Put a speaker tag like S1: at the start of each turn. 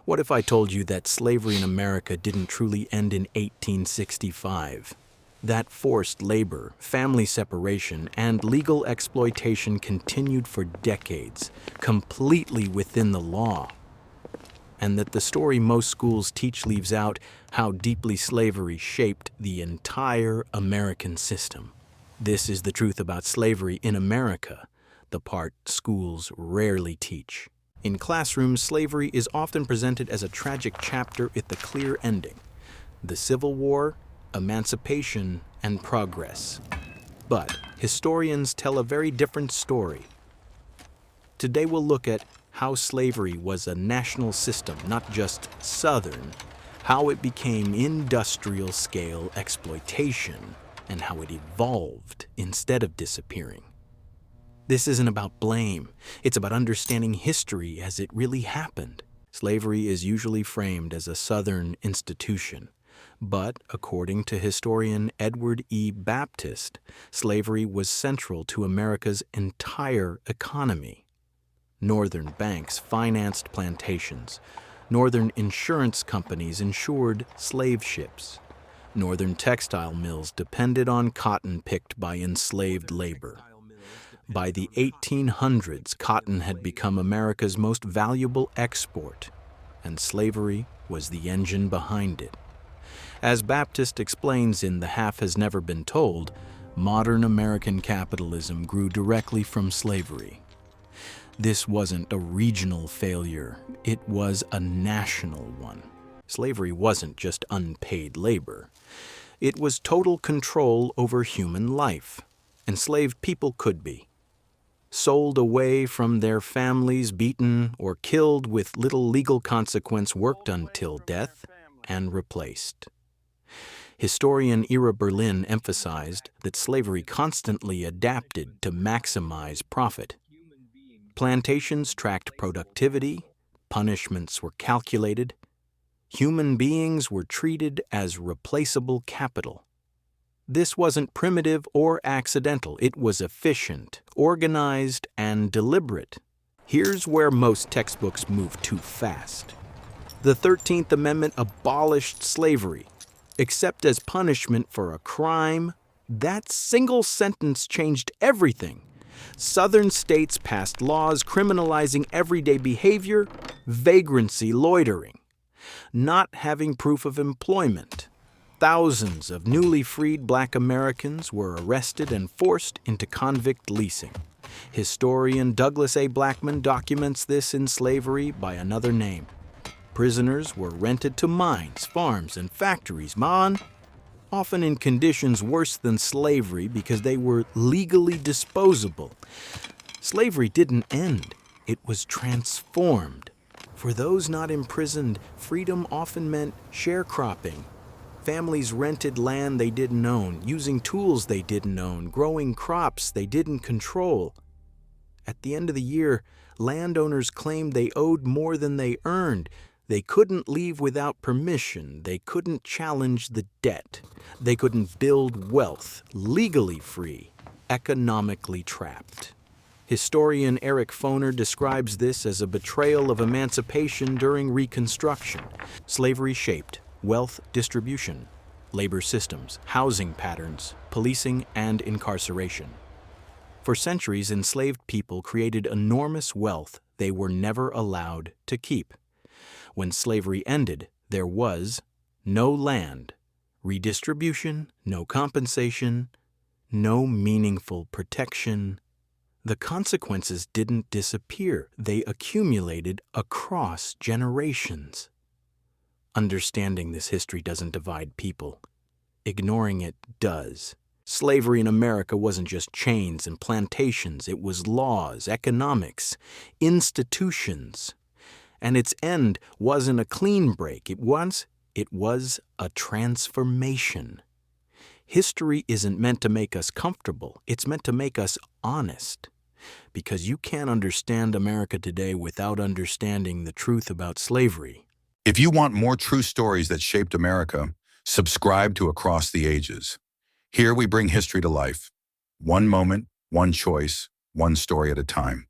S1: What if I told you that slavery in America didn't truly end in 1865? That forced labor, family separation, and legal exploitation continued for decades, completely within the law. And that the story most schools teach leaves out how deeply slavery shaped the entire American system. This is the truth about slavery in America, the part schools rarely teach. In classrooms, slavery is often presented as a tragic chapter with a clear ending: the Civil War, emancipation, and progress. But historians tell a very different story. Today we'll look at how slavery was a national system, not just Southern, how it became industrial-scale exploitation, and how it evolved instead of disappearing. This isn't about blame. It's about understanding history as it really happened. Slavery is usually framed as a Southern institution. But, according to historian Edward E. Baptist, slavery was central to America's entire economy. Northern banks financed plantations. Northern insurance companies insured slave ships. Northern textile mills depended on cotton picked by enslaved labor. By the 1800s, cotton had become America's most valuable export, and slavery was the engine behind it. As Baptist explains in The Half Has Never Been Told, modern American capitalism grew directly from slavery. This wasn't a regional failure, it was a national one. Slavery wasn't just unpaid labor. It was total control over human life. Enslaved people could be sold away from their families, beaten or killed with little legal consequence, worked until death, and replaced. Historian Ira Berlin emphasized that slavery constantly adapted to maximize profit. Plantations tracked productivity, punishments were calculated, human beings were treated as replaceable capital. This wasn't primitive or accidental. It was efficient, organized, and deliberate. Here's where most textbooks move too fast. The 13th Amendment abolished slavery, except as punishment for a crime. That single sentence changed everything. Southern states passed laws criminalizing everyday behavior, vagrancy, loitering, not having proof of employment. Thousands of newly freed Black Americans were arrested and forced into convict leasing. Historian Douglas A. Blackman documents this in Slavery by Another Name. Prisoners were rented to mines, farms, and factories, often in conditions worse than slavery because they were legally disposable. Slavery didn't end, it was transformed. For those not imprisoned, freedom often meant sharecropping. Families rented land they didn't own, using tools they didn't own, growing crops they didn't control. At the end of the year, landowners claimed they owed more than they earned. They couldn't leave without permission. They couldn't challenge the debt. They couldn't build wealth, legally free, economically trapped. Historian Eric Foner describes this as a betrayal of emancipation during Reconstruction. Slavery shaped wealth distribution, labor systems, housing patterns, policing, and incarceration. For centuries, enslaved people created enormous wealth they were never allowed to keep. When slavery ended, there was no land, redistribution, no compensation, no meaningful protection. The consequences didn't disappear. They accumulated across generations. Understanding this history doesn't divide people. Ignoring it does. Slavery in America wasn't just chains and plantations. It was laws, economics, institutions. And its end wasn't a clean break. It was a transformation. History isn't meant to make us comfortable. It's meant to make us honest. Because you can't understand America today without understanding the truth about slavery.
S2: If you want more true stories that shaped America, subscribe to Across the Ages. Here we bring history to life. One moment, one choice, one story at a time.